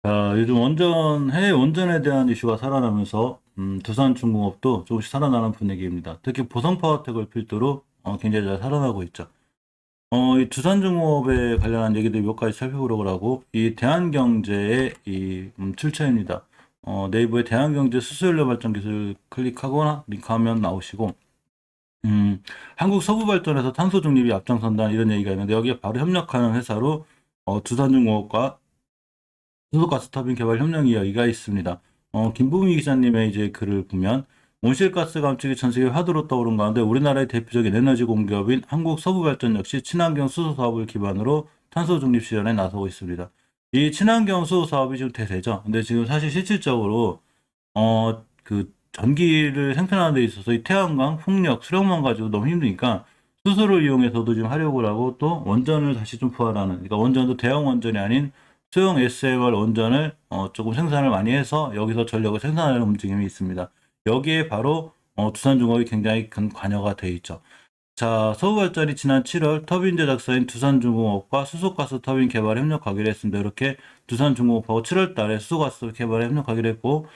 자, 요즘 해외 원전에 대한 이슈가 살아나면서, 두산중공업도 조금씩 살아나는 분위기입니다. 특히 보성파워텍을 필두로, 굉장히 잘 살아나고 있죠. 이 두산중공업에 관련한 얘기들 몇 가지 살펴보려고 하고, 이 대한경제의 출처입니다. 네이버에 대한경제 수소연료 발전 기술 클릭하거나 링크하면 나오시고, 한국 서부발전에서 탄소 중립이 앞장선다 이런 얘기가 있는데, 여기에 바로 협력하는 회사로, 두산중공업과 수소가스 터빈 개발 협력 이야기가 있습니다. 김부미 기자님의 이제 글을 보면 온실가스 감축이 전 세계 화두로 떠오른 가운데 우리나라의 대표적인 에너지 공기업인 한국 서부발전 역시 친환경 수소 사업을 기반으로 탄소 중립 실현에 나서고 있습니다. 이 친환경 수소 사업이 지금 대세죠. 근데 지금 사실 실질적으로 그 전기를 생산하는 데 있어서 이 태양광, 풍력, 수력만 가지고 너무 힘드니까 수소를 이용해서도 지금 하려고 하고 또 원전을 다시 좀 부활하는, 그러니까 원전도 대형 원전이 아닌 소형 SMR 원전을 조금 생산을 많이 해서 여기서 전력을 생산하는 움직임이 있습니다. 여기에 바로 두산중공업이 굉장히 큰 관여가 되어 있죠. 자, 서울발전이 지난 7월 터빈 제작사인 두산중공업과 수소가스 터빈 개발에 협력하기로 했습니다. 이렇게 두산중공업하고 7월 달에 수소가스 개발에 협력하기로 했고,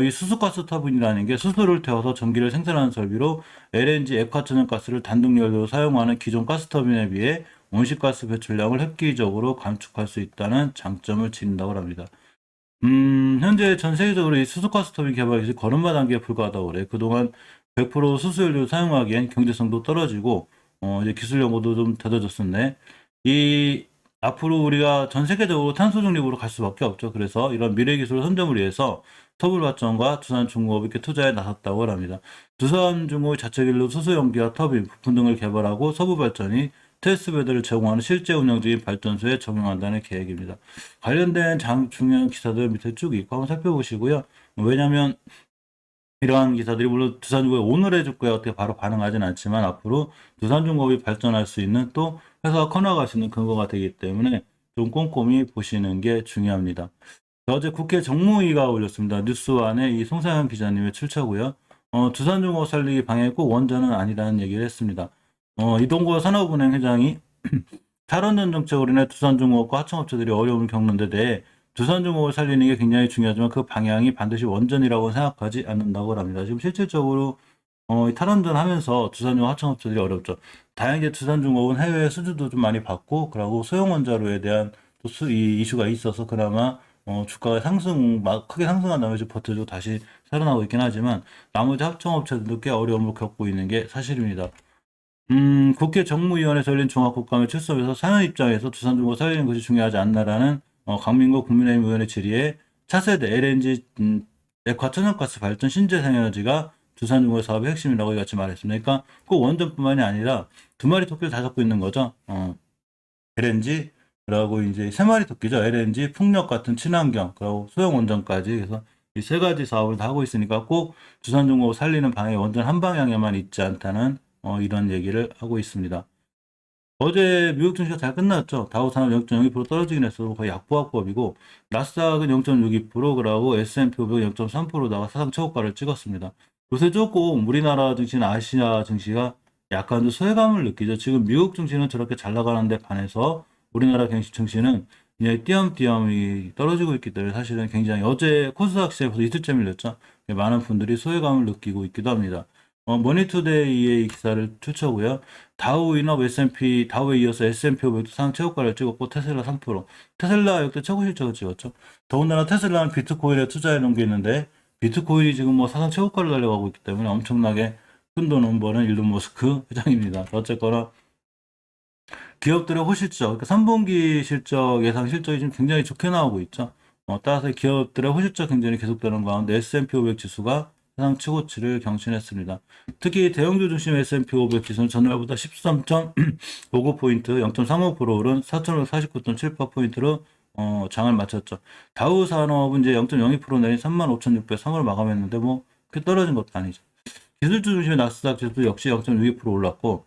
이 수소가스 터빈이라는 게 수소를 태워서 전기를 생산하는 설비로 LNG 액화천연가스를 단독 연료로 사용하는 기존 가스터빈에 비해 온실가스 배출량을 획기적으로 감축할 수 있다는 장점을 지닌다고 합니다. 현재 전 세계적으로 이 수소가스 터빈 개발이 걸음마 단계에 불과하다고 그래요. 그동안 100% 수소연료 사용하기엔 경제성도 떨어지고, 이제 기술 연구도 좀 더뎌졌었네. 이, 앞으로 우리가 전 세계적으로 탄소 중립으로 갈 수밖에 없죠. 그래서 이런 미래 기술 선점을 위해서 서울발전과 두산중공업이 이렇게 투자에 나섰다고 합니다. 두산중공업이 자체길로 수소연기와 터빈, 부품 등을 개발하고 서부발전이 테스트베드를 제공하는 실제 운영 중인 발전소에 적용한다는 계획입니다. 관련된 중요한 기사들 밑에 쭉 있고 한번 살펴보시고요. 왜냐하면 이러한 기사들이 물론 두산중공업이 오늘 해줄 거야 어떻게 바로 반응하진 않지만 앞으로 두산중공업이 발전할 수 있는 또 회사가 커나갈 수 있는 근거가 되기 때문에 좀 꼼꼼히 보시는 게 중요합니다. 어제 국회 정무위가 올렸습니다. 뉴스완의 이 송상현 기자님의 출처고요. 두산중공업 살리기 방해 꼭 원전은 아니라는 얘기를 했습니다. 이동거 산업은행 회장이 탈원전 정책으로 인해 두산중공업과 하청업체들이 어려움을 겪는 데 대해 두산중공업을 살리는 게 굉장히 중요하지만 그 방향이 반드시 원전이라고 생각하지 않는다고 합니다. 지금 실질적으로 이 탈원전 하면서 두산중공업 하청업체들이 어렵죠. 다행히 두산중공업은 해외 수주도 좀 많이 받고 그러고 소형 원자로에 대한 이 이슈가 있어서 그나마 주가가 크게 상승한 다음에 좀 버텨주고 다시 살아나고 있긴 하지만 나머지 합청업체들도 꽤 어려움을 겪고 있는 게 사실입니다. 국회 정무위원회에서 열린 종합국감에 출석해서 사연 입장에서 두산중공업 살리는 것이 중요하지 않나라는 강민구 국민의힘 의원의 질의에 차세대 LNG 액화천연가스 발전 신재생에너지가 두산중공업 사업의 핵심이라고 같이 말했습니다. 그러니까 꼭 원전뿐만이 아니라 두 마리 토끼를 다 잡고 있는 거죠. LNG 그리고 이제 세 마리 토끼죠. LNG, 풍력 같은 친환경 그리고 소형 원전까지 그래서 이 세 가지 사업을 다 하고 있으니까 꼭 두산중공업 살리는 방향이 원전 한 방향에만 있지 않다는 이런 얘기를 하고 있습니다. 어제 미국 증시가 잘 끝났죠. 다우산업 0.02% 떨어지긴 했어도 거의 약보합법이고 나스닥은 0.62% 그러고 S&P 500 0.3%다가 사상 최고가를 찍었습니다. 요새 조금 우리나라 증시나 아시아 증시가 약간 좀 소외감을 느끼죠. 지금 미국 증시는 저렇게 잘 나가는데 반해서 우리나라 증시는 그냥 띄엄띄엄이 떨어지고 있기 때문에 사실은 굉장히 어제 코스닥 시장에서 이틀째 밀렸죠. 많은 분들이 소외감을 느끼고 있기도 합니다. 머니투데이의 기사를 추천고요. 다우인업 S&P 다우에 이어서 S&P 500도 상 최고가를 찍었고 테슬라 3%. 테슬라 역대 최고 실적을 찍었죠. 더군다나 테슬라는 비트코인에 투자해 놓은 게 있는데 비트코인이 지금 뭐 사상 최고가를 달려가고 있기 때문에 엄청나게 큰 돈을 버는 일론 머스크 회장입니다. 어쨌거나 기업들의 호실적, 그러니까 3분기 실적 예상 실적이 지금 굉장히 좋게 나오고 있죠. 따라서 기업들의 호실적 경쟁이 계속되는 가운데 S&P 500 지수가 사상 최고치를 경신했습니다. 특히 대형주 중심 S&P 500 지수는 전날보다 13.59포인트, 0.35% 오른 4,549.78포인트로 장을 마쳤죠. 다우 산업은 이제 0.02% 내린 35,603을 마감했는데 뭐 그렇게 떨어진 것도 아니죠. 기술주 중심의 나스닥 지수 역시 0.62% 올랐고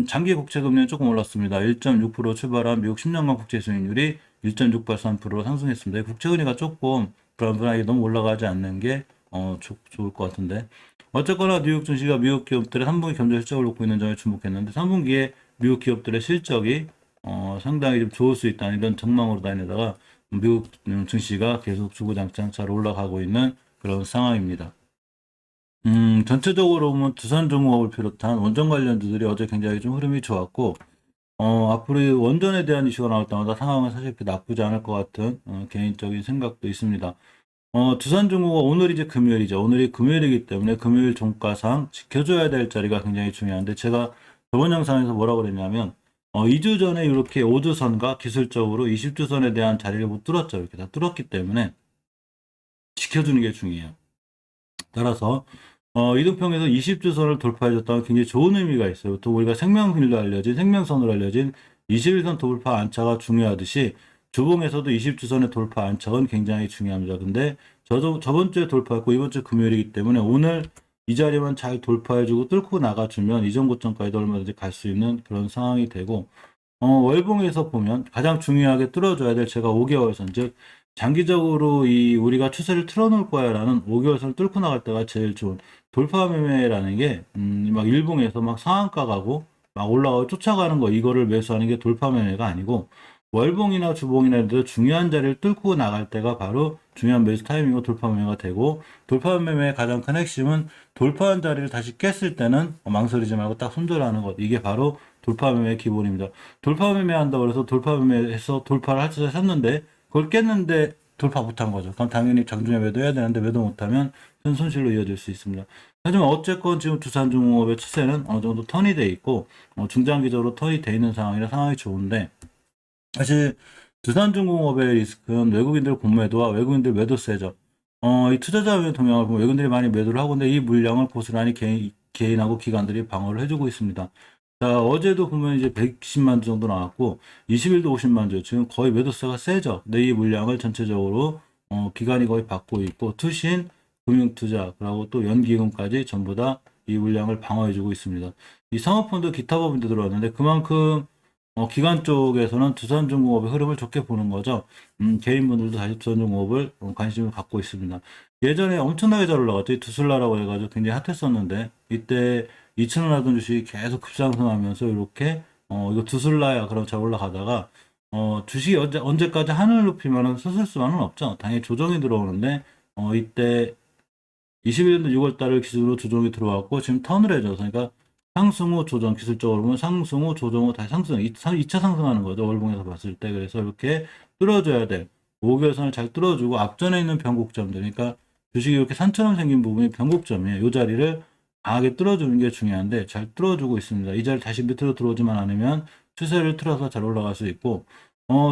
장기 국채 금리는 조금 올랐습니다. 1.6% 출발한 미국 10년간 국채 수익률이 1.683%로 상승했습니다. 국채 금리가 조금 불안불안하게 너무 올라가지 않는 게 좋을 것 같은데. 어쨌거나 뉴욕 증시가 미국 기업들의 3분기 경제 실적을 놓고 있는 점에 주목했는데 3분기에 미국 기업들의 실적이 상당히 좀 좋을 수 있다는 이런 전망으로 다니다가 미국 증시가 계속 주구장창 잘 올라가고 있는 그런 상황입니다. 전체적으로 보면 두산중공업을 비롯한 원전 관련주들이 어제 굉장히 좀 흐름이 좋았고, 앞으로 원전에 대한 이슈가 나올 때마다 상황은 사실 그렇게 나쁘지 않을 것 같은 개인적인 생각도 있습니다. 두산중공업 오늘 이제 금요일이죠. 오늘이 금요일이기 때문에 금요일 종가상 지켜줘야 될 자리가 굉장히 중요한데, 제가 저번 영상에서 뭐라고 그랬냐면 2주 전에 이렇게 5주선과 기술적으로 20주선에 대한 자리를 못 뚫었죠. 이렇게 다 뚫었기 때문에 지켜주는 게 중요해요. 따라서 이동평에서 20주선을 돌파해줬다는 굉장히 좋은 의미가 있어요. 또 우리가 생명길로 알려진 생명선으로 알려진 21선 돌파 안착가 중요하듯이 주봉에서도 20주선의 돌파 안착은 굉장히 중요합니다. 근데 저번 주에 돌파했고 이번 주 금요일이기 때문에 오늘 이 자리만 잘 돌파해주고 뚫고 나가주면 이전 고점까지도 얼마든지 갈 수 있는 그런 상황이 되고, 월봉에서 보면 가장 중요하게 뚫어줘야 될 제가 5개월선, 즉 장기적으로 이 우리가 추세를 틀어놓을 거야라는 5개월선을 뚫고 나갈 때가 제일 좋은 돌파 매매라는 게, 막 일봉에서 막 상한가 가고 막 올라가고 쫓아가는 거, 이거를 매수하는 게 돌파 매매가 아니고, 월봉이나 주봉이나 이런 데서 중요한 자리를 뚫고 나갈 때가 바로 중요한 매수 타이밍으로 돌파 매매가 되고, 돌파 매매의 가장 큰 핵심은 돌파한 자리를 다시 깼을 때는 망설이지 말고 딱 손절하는 것. 이게 바로 돌파 매매의 기본입니다. 돌파 매매한다고 해서 돌파 매매해서 돌파를 할 때 샀는데 그걸 깼는데 돌파 못한 거죠. 그럼 당연히 장중에 매도해야 되는데 매도 못하면 큰 손실로 이어질 수 있습니다. 하지만 어쨌건 지금 두산중공업의 추세는 어느 정도 턴이 돼 있고, 중장기적으로 턴이 돼 있는 상황이라 상황이 좋은데, 사실 두산중공업의 리스크는 외국인들 공매도와 외국인들 매도세죠. 이 투자자 동향을 보면 외국인들이 많이 매도를 하고 있는데 이 물량을 고스란히 개인하고 기관들이 방어를 해주고 있습니다. 자, 어제도 보면 이제 110만 주 정도 나왔고 20일도 50만 주, 지금 거의 매도세가 세죠. 근데 이 물량을 전체적으로 기관이 거의 받고 있고, 투신, 금융투자, 그리고 또 연기금까지 전부 다 이 물량을 방어해주고 있습니다. 이 상업펀드 기타 법인도 들어왔는데 그만큼 기관 쪽에서는 두산중공업의 흐름을 좋게 보는 거죠. 개인분들도 다시 두산중공업을 관심을 갖고 있습니다. 예전에 엄청나게 잘 올라갔죠. 두슬라라고 해가지고 굉장히 핫했었는데, 이때 2,000원 하던 주식이 계속 급상승하면서 이렇게 이거 두슬라야 그럼 잘 올라가다가 주식이 언제까지 하늘 높이면은 솟을 수만은 없죠. 당연히 조정이 들어오는데 이때 21년도 6월 달을 기준으로 조정이 들어왔고 지금 턴을 해줘서, 그러니까 상승 후 조정, 기술적으로 보면 상승 후 조정 후 다시 상승, 2차 상승하는 거죠. 월봉에서 봤을 때. 그래서 이렇게 뚫어줘야 돼. 5개월선을 잘 뚫어주고 앞전에 있는 변곡점들, 그러니까 주식이 이렇게 산처럼 생긴 부분이 변곡점이에요. 이 자리를 강하게 뚫어주는 게 중요한데 잘 뚫어주고 있습니다. 이 자리 다시 밑으로 들어오지만 않으면 추세를 틀어서 잘 올라갈 수 있고,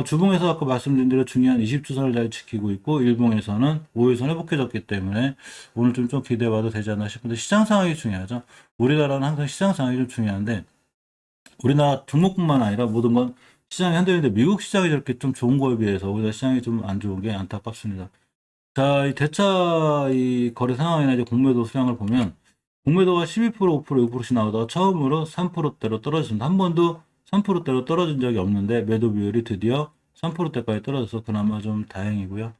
주봉에서 아까 말씀드린 대로 중요한 20주선을 잘 지키고 있고, 일봉에서는 5일선 회복해졌기 때문에 오늘 좀 기대해봐도 되지 않나 싶은데, 시장 상황이 중요하죠. 우리나라는 항상 시장 상황이 좀 중요한데, 우리나라 종목뿐만 아니라 모든 건 시장이 흔들리는데 미국 시장이 저렇게 좀 좋은 거에 비해서 우리나라 시장이 좀 안 좋은 게 안타깝습니다. 자, 이 대차 이 거래 상황이나 이제 공매도 수량을 보면 공매도가 12%, 5%, 6%씩 나오다가 처음으로 3%대로 떨어졌습니다. 한 번도 3%대로 떨어진 적이 없는데 매도 비율이 드디어 3%대까지 떨어져서 그나마 좀 다행이고요.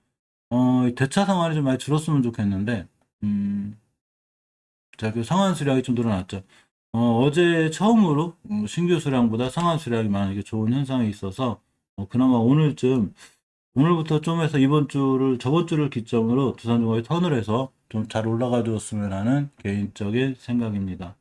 이 대차 상황이 좀 많이 줄었으면 좋겠는데, 자, 그 상환 수량이 좀 늘어났죠. 어제 처음으로 신규 수량보다 상환 수량이 많은 게 좋은 현상이 있어서 그나마 오늘부터 좀 해서 저번 주를 기점으로 두산중공업이 턴을 해서 좀 잘 올라가 줬으면 하는 개인적인 생각입니다.